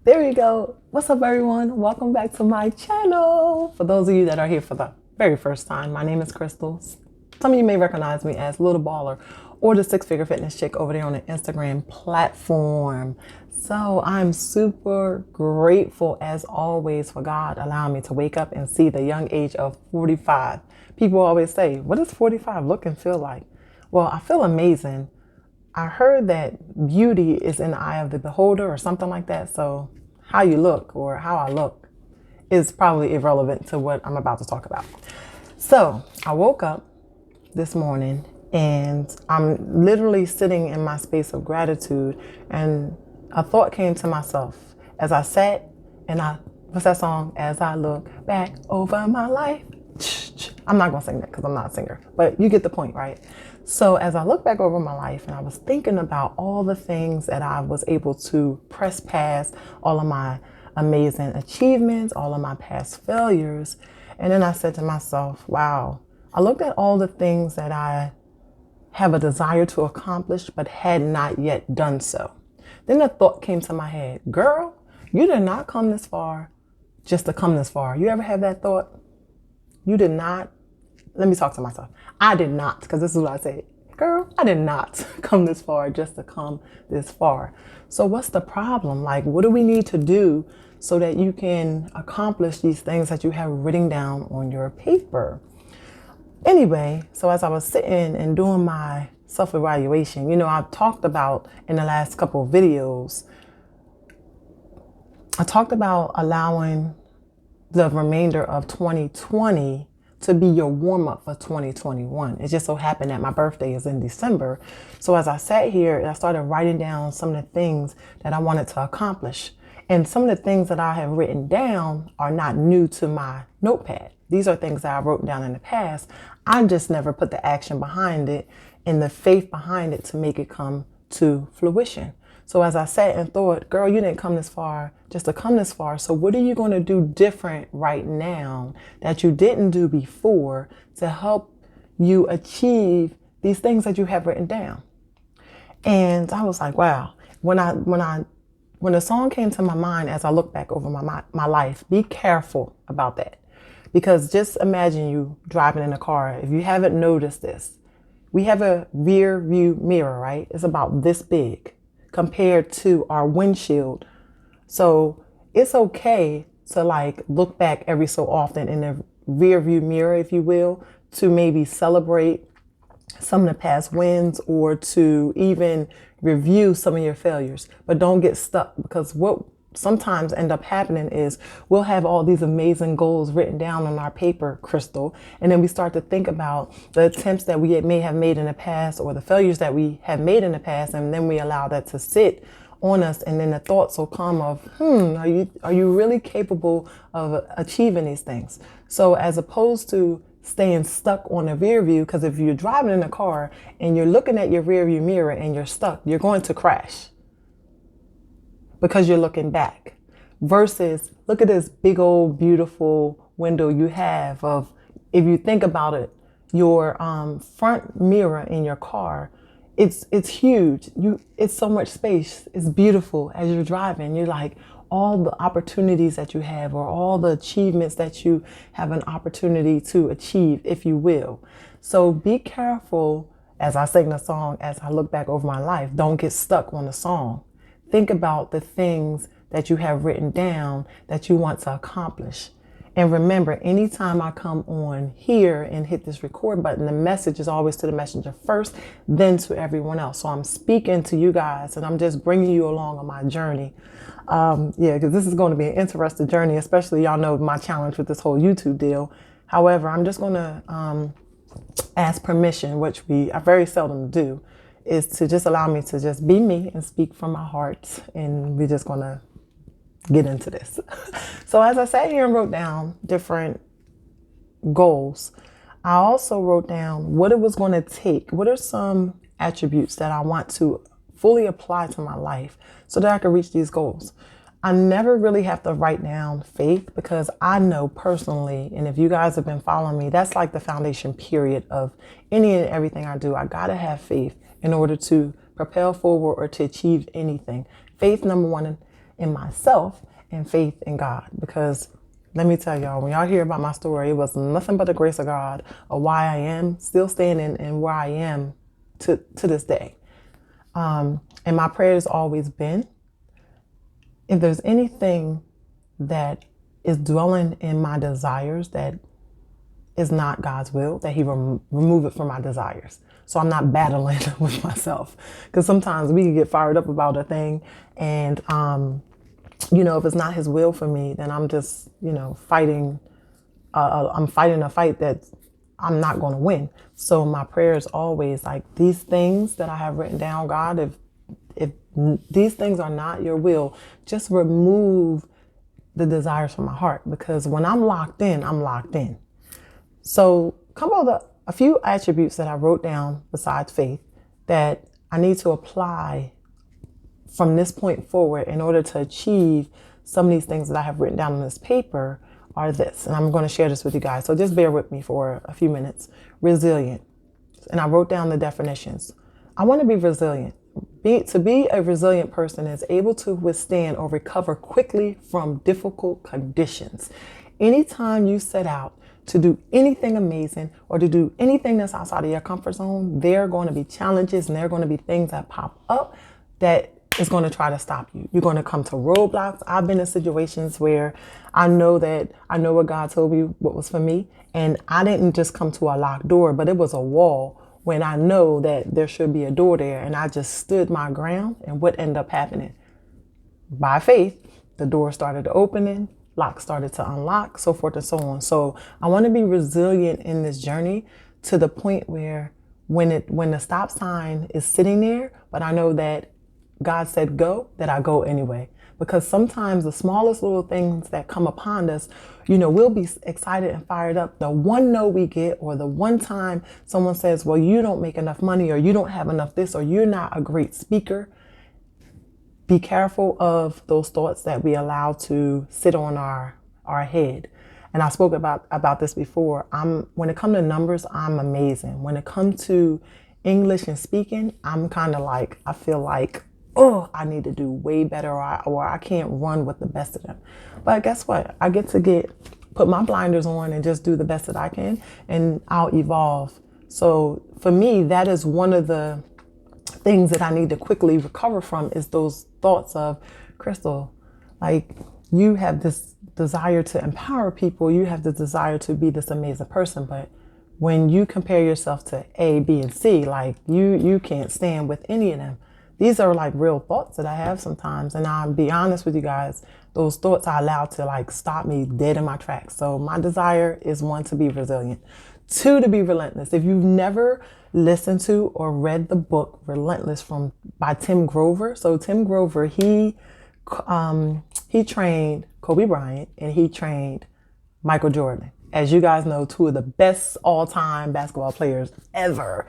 There you go. What's up, everyone? Welcome back to my channel. For those of you that are here for the very first time, my name is Crystal. Some of you may recognize me as Little Baller or the Six Figure Fitness Chick over there on the Instagram platform. So I'm super grateful, as always, for God allowing me to wake up and see the young age of 45. People always say, what does 45 look and feel like? Well, I feel amazing. I heard that beauty is in the eye of the beholder or something like that. So how you look or how I look is probably irrelevant to what I'm about to talk about. So I woke up this morning and I'm literally sitting in my space of gratitude, and a thought came to myself as I sat and what's that song? As I look back over my life. I'm not going to sing that because I'm not a singer, but you get the point, right? So as I look back over my life and I was thinking about all the things that I was able to press past, all of my amazing achievements, all of my past failures. And then I said to myself, wow, I looked at all the things that I have a desire to accomplish, but had not yet done so. Then the thought came to my head, girl, you did not come this far just to come this far. You ever have that thought? You did not. Let me talk to myself. I did not, because this is what I say. Girl, I did not come this far just to come this far. So what's the problem? Like, what do we need to do so that you can accomplish these things that you have written down on your paper? Anyway, so as I was sitting and doing my self-evaluation, I've talked about in the last couple of videos, I talked about allowing the remainder of 2020 to be your warm-up for 2021. It just so happened that my birthday is in December. So as I sat here, I started writing down some of the things that I wanted to accomplish. And some of the things that I have written down are not new to my notepad. These are things that I wrote down in the past. I just never put the action behind it and the faith behind it to make it come to fruition. So as I sat and thought, girl, you didn't come this far just to come this far. So what are you going to do different right now that you didn't do before to help you achieve these things that you have written down? And I was like, wow, when the song came to my mind, as I look back over my life, be careful about that. Because just imagine you driving in a car. If you haven't noticed this, we have a rear view mirror, right? It's about this big compared to our windshield. So it's okay to like look back every so often in the rear view mirror, if you will, to maybe celebrate some of the past wins or to even review some of your failures. But don't get stuck, because what sometimes end up happening is we'll have all these amazing goals written down on our paper, Crystal, and then we start to think about the attempts that we may have made in the past or the failures that we have made in the past, and then we allow that to sit on us, and then the thoughts will come of, are you really capable of achieving these things? So as opposed to staying stuck on the rear view, because if you're driving in a car and you're looking at your rear view mirror and you're stuck, you're going to crash because you're looking back. Versus, look at this big old beautiful window you have of, if you think about it, your front mirror in your car, it's huge. It's so much space. It's beautiful as you're driving. You're like, all the opportunities that you have, or all the achievements that you have an opportunity to achieve, if you will. So be careful, as I sing the song, as I look back over my life, don't get stuck on the song. Think about the things that you have written down that you want to accomplish. And remember, anytime I come on here and hit this record button, the message is always to the messenger first, then to everyone else. So I'm speaking to you guys and I'm just bringing you along on my journey. Because this is going to be an interesting journey, especially y'all know my challenge with this whole YouTube deal. However, I'm just going to ask permission, which I very seldom do, is to just allow me to just be me and speak from my heart. And we're just going to get into this. So as I sat here and wrote down different goals, I also wrote down what it was going to take. What are some attributes that I want to fully apply to my life so that I can reach these goals? I never really have to write down faith, because I know personally, and if you guys have been following me, that's like the foundation period of any and everything I do. I got to have faith in order to propel forward or to achieve anything. Faith, number one, in myself and faith in God. Because let me tell y'all, when y'all hear about my story, it was nothing but the grace of God of why I am still standing and where I am to this day. And my prayer has always been, if there's anything that is dwelling in my desires that is not God's will, that he remove it from my desires. So I'm not battling with myself. Because sometimes we can get fired up about a thing and, if it's not his will for me, then I'm just, fighting. I'm fighting a fight that I'm not going to win. So my prayer is always like, these things that I have written down, God, if these things are not your will, just remove the desires from my heart. Because when I'm locked in, I'm locked in. So a few attributes that I wrote down besides faith that I need to apply from this point forward in order to achieve some of these things that I have written down on this paper are this. And I'm going to share this with you guys. So just bear with me for a few minutes. Resilient. And I wrote down the definitions. I want to be resilient. To be a resilient person is able to withstand or recover quickly from difficult conditions. Anytime you set out to do anything amazing or to do anything that's outside of your comfort zone, there are going to be challenges and there are going to be things that pop up that is going to try to stop you. You're going to come to roadblocks. I've been in situations where I know what God told me what was for me. And I didn't just come to a locked door, but it was a wall when I know that there should be a door there. And I just stood my ground. And what ended up happening? By faith, the door started opening, locks started to unlock, so forth and so on. So I want to be resilient in this journey to the point where when the stop sign is sitting there, but I know that God said go, that I go anyway. Because sometimes the smallest little things that come upon us, we'll be excited and fired up. The one no we get, or the one time someone says, well, you don't make enough money, or you don't have enough this, or you're not a great speaker. Be careful of those thoughts that we allow to sit on our head. And I spoke about this before. When it comes to numbers, I'm amazing. When it comes to English and speaking, I'm kind of like, I feel like, I need to do way better, or I can't run with the best of them. But guess what? I get to put my blinders on and just do the best that I can, and I'll evolve. So for me, that is one of the things that I need to quickly recover from, is those thoughts of, Crystal, like, you have this desire to empower people. You have the desire to be this amazing person. But when you compare yourself to A, B, and C, like you can't stand with any of them. These are like real thoughts that I have sometimes. And I'll be honest with you guys, those thoughts I allow to like stop me dead in my tracks. So my desire is, 1, to be resilient, 2, to be relentless. If you've never listened to or read the book Relentless by Tim Grover. So Tim Grover, he trained Kobe Bryant and he trained Michael Jordan. As you guys know, 2 of the best all-time basketball players ever.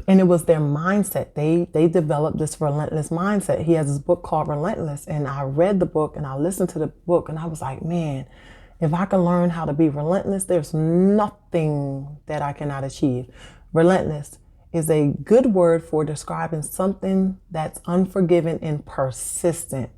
And it was their mindset. They developed this relentless mindset. He has this book called Relentless. And I read the book and I listened to the book and I was like, man, if I can learn how to be relentless, there's nothing that I cannot achieve. Relentless is a good word for describing something that's unforgiving and persistent,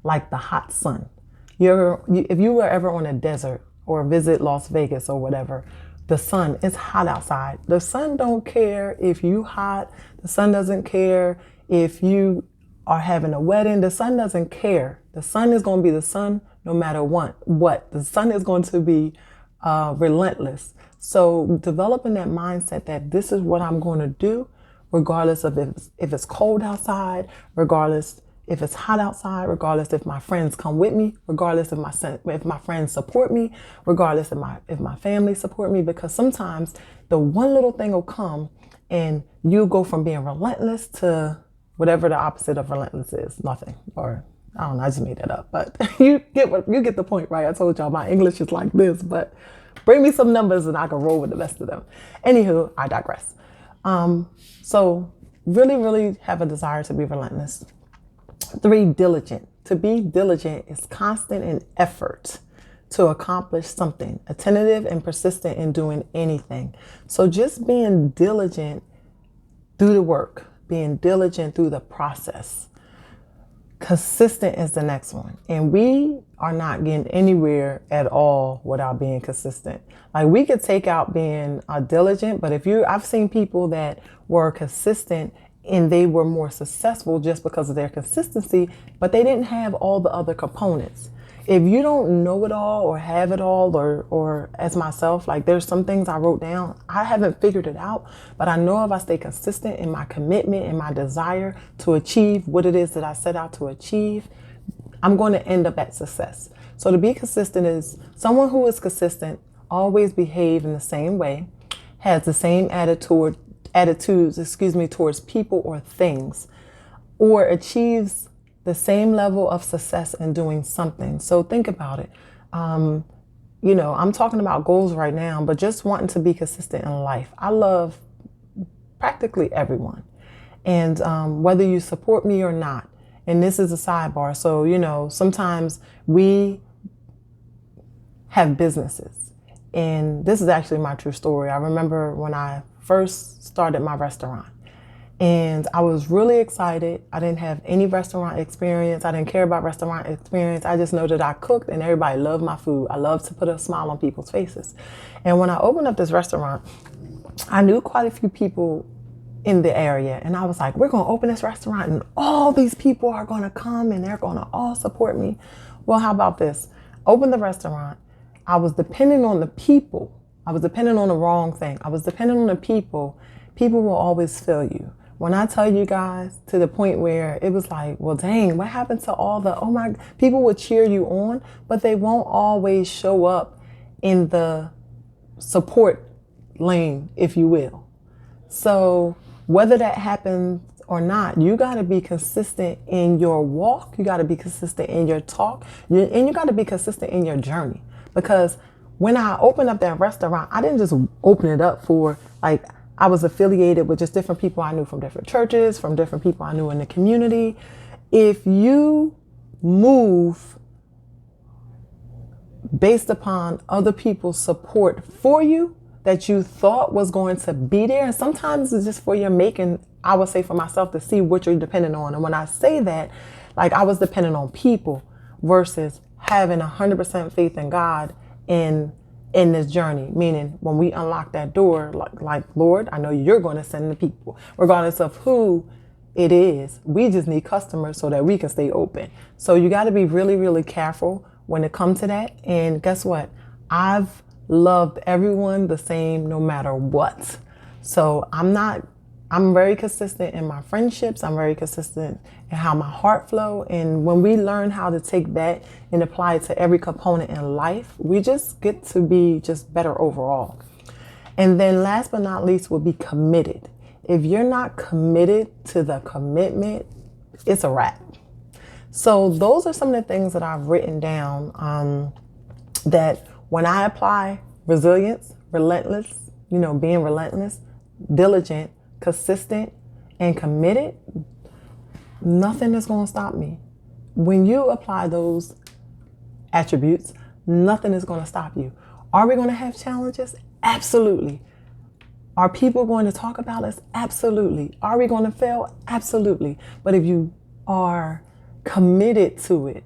like the hot sun. If you were ever on a desert or visit Las Vegas or whatever, the sun is hot outside. The sun don't care if you hot. The sun doesn't care if you are having a wedding. The sun doesn't care. The sun is going to be the sun no matter what. The sun is going to be relentless. So developing that mindset that this is what I'm going to do, regardless of if it's cold outside, regardless if it's hot outside, regardless if my friends come with me, regardless if my friends support me, regardless if my family support me, because sometimes the one little thing will come and you go from being relentless to whatever the opposite of relentless is, nothing. Or I don't know, I just made that up, but you get the point, right? I told y'all my English is like this, but bring me some numbers and I can roll with the rest of them. Anywho, I digress. So really, really have a desire to be relentless. 3, diligent. To be diligent is constant in effort to accomplish something, attentive and persistent in doing anything. So just being diligent through the work, being diligent through the process. Consistent is the next one. And we are not getting anywhere at all without being consistent. Like, we could take out being diligent, but I've seen people that were consistent and they were more successful just because of their consistency, but they didn't have all the other components. If you don't know it all or have it all, or as myself, like, there's some things I wrote down, I haven't figured it out, but I know if I stay consistent in my commitment and my desire to achieve what it is that I set out to achieve, I'm going to end up at success. So to be consistent is someone who is consistent, always behave in the same way, has the same attitudes towards people or things, or achieves the same level of success in doing something. So think about it. I'm talking about goals right now, but just wanting to be consistent in life. I love practically everyone. And whether you support me or not, and this is a sidebar. So, sometimes we have businesses, and this is actually my true story. I remember when I first started my restaurant, and I was really excited. I didn't have any restaurant experience. I didn't care about restaurant experience. I just know that I cooked and everybody loved my food. I love to put a smile on people's faces. And when I opened up this restaurant, I knew quite a few people in the area. And I was like, we're going to open this restaurant and all these people are going to come and they're going to all support me. Well, how about this? Open the restaurant. I was depending on the people. I was depending on the wrong thing. I was depending on the people. People will always fail you. When I tell you guys, to the point where it was like, well, dang, what happened to all the, people would cheer you on, but they won't always show up in the support lane, if you will. So whether that happens or not, you got to be consistent in your walk. You got to be consistent in your talk, and you got to be consistent in your journey. Because when I opened up that restaurant, I didn't just open it up for, like, I was affiliated with just different people I knew from different churches, from different people I knew in the community. If you move based upon other people's support for you that you thought was going to be there, and sometimes it's just for your making, I would say for myself, to see what you're dependent on. And when I say that, like, I was dependent on people versus having 100% faith in God in this journey, meaning when we unlock that door, like, Lord, I know you're going to send the people, regardless of who it is. We just need customers so that we can stay open. So you got to be really, really careful when it comes to that. And guess what? I've loved everyone the same no matter what. So I'm very consistent in my friendships. I'm very consistent in how my heart flow. And when we learn how to take that and apply it to every component in life, we just get to be just better overall. And then last but not least will be committed. If you're not committed to the commitment, it's a wrap. So those are some of the things that I've written down, that when I apply resilience, relentless, being relentless, diligent, consistent, and committed, nothing is going to stop me. When you apply those attributes, nothing is going to stop you. Are we going to have challenges? Absolutely. Are people going to talk about us? Absolutely. Are we going to fail? Absolutely. But if you are committed to it,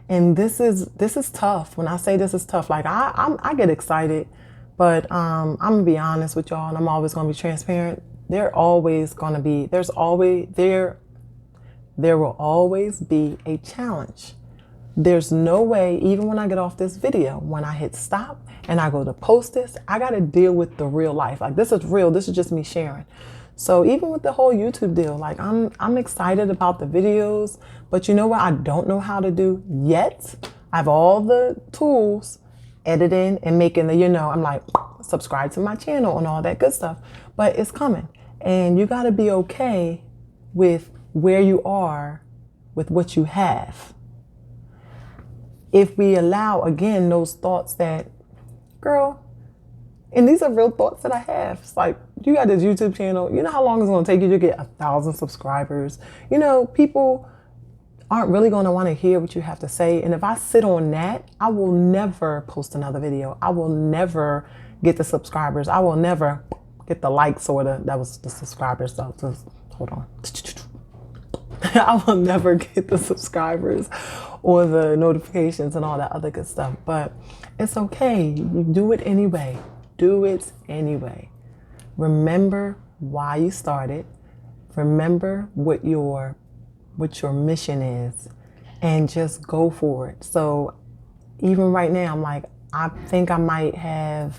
and this is tough. When I say this is tough, like, I get excited, but I'm gonna be honest with y'all, and I'm always gonna be transparent. There will always be a challenge. There's no way, even when I get off this video, when I hit stop and I go to post this, I got to deal with the real life. Like, this is real. This is just me sharing. So even with the whole YouTube deal, like, I'm excited about the videos, but you know what I don't know how to do yet? I have all the tools, editing and making I'm like, subscribe to my channel and all that good stuff, but it's coming. And you got to be okay with where you are with what you have. If we allow, again, those thoughts that, girl, and these are real thoughts that I have. It's like, you got this YouTube channel. You know how long it's going to take you to get 1,000 subscribers? People aren't really going to want to hear what you have to say. And if I sit on that, I will never post another video. I will never get the subscribers. I will never get the likes, that was the subscribers. So just hold on. I will never get the subscribers or the notifications and all that other good stuff. But it's okay. You do it anyway. Do it anyway. Remember why you started. Remember what your mission is, and just go for it. So even right now, I'm like, I think I might have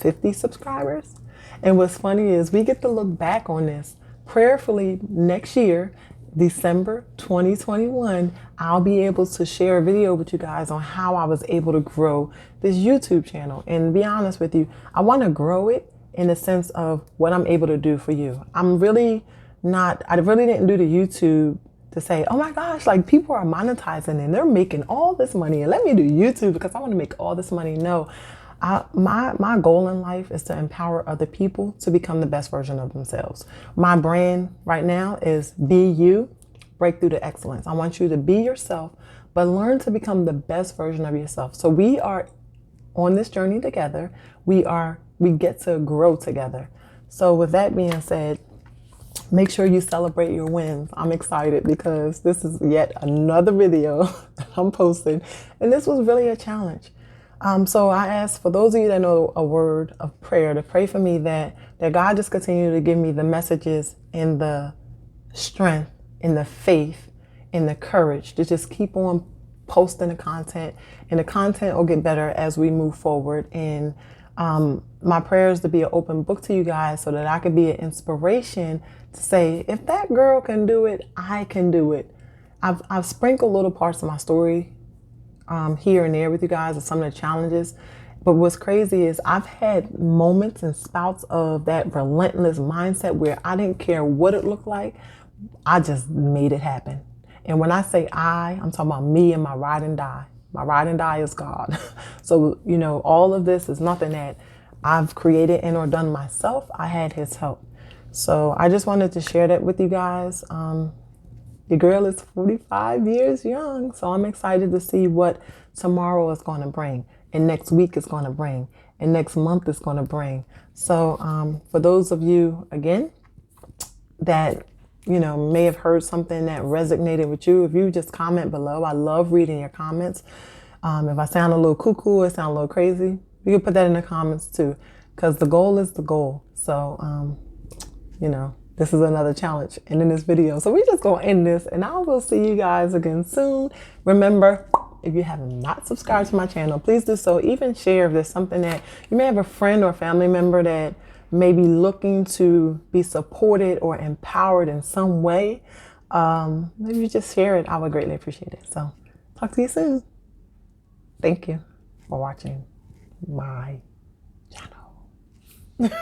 50 subscribers. And what's funny is we get to look back on this prayerfully next year, December 2021. I'll be able to share a video with you guys on how I was able to grow this YouTube channel. And to be honest with you, I want to grow it in the sense of what I'm able to do for you. I really didn't do the YouTube to say, oh my gosh, like people are monetizing and they're making all this money and let me do YouTube because I want to make all this money. No, my goal in life is to empower other people to become the best version of themselves. My brand right now is Be You, Breakthrough to Excellence. I want you to be yourself, but learn to become the best version of yourself. So we are on this journey together. We get to grow together. So with that being said, make sure you celebrate your wins. I'm excited because this is yet another video that I'm posting, and this was really a challenge. So I ask for those of you that know a word of prayer to pray for me that God just continue to give me the messages and the strength and the faith and the courage to just keep on posting the content, and the content will get better as we move forward. And my prayer is to be an open book to you guys so that I can be an inspiration to say, if that girl can do it, I can do it. I've sprinkled little parts of my story here and there with you guys of some of the challenges. But what's crazy is I've had moments and spouts of that relentless mindset where I didn't care what it looked like. I just made it happen. And when I say I'm talking about me and my ride and die. My ride and die is God. So, all of this is nothing that I've created and or done myself. I had his help. So I just wanted to share that with you guys. Your girl is 45 years young. So I'm excited to see what tomorrow is going to bring, and next week is going to bring, and next month is going to bring. So for those of you, again, that may have heard something that resonated with you, if you just comment below, I love reading your comments. If I sound a little cuckoo or sound a little crazy, you can put that in the comments too, because the goal is the goal. So, this is another challenge ending this video. So we just gonna end this, and I will see you guys again soon. Remember, if you have not subscribed to my channel, please do so. Even share if there's something that you may have a friend or family member that may be looking to be supported or empowered in some way. Maybe you just share it. I would greatly appreciate it. So talk to you soon. Thank you for watching my channel.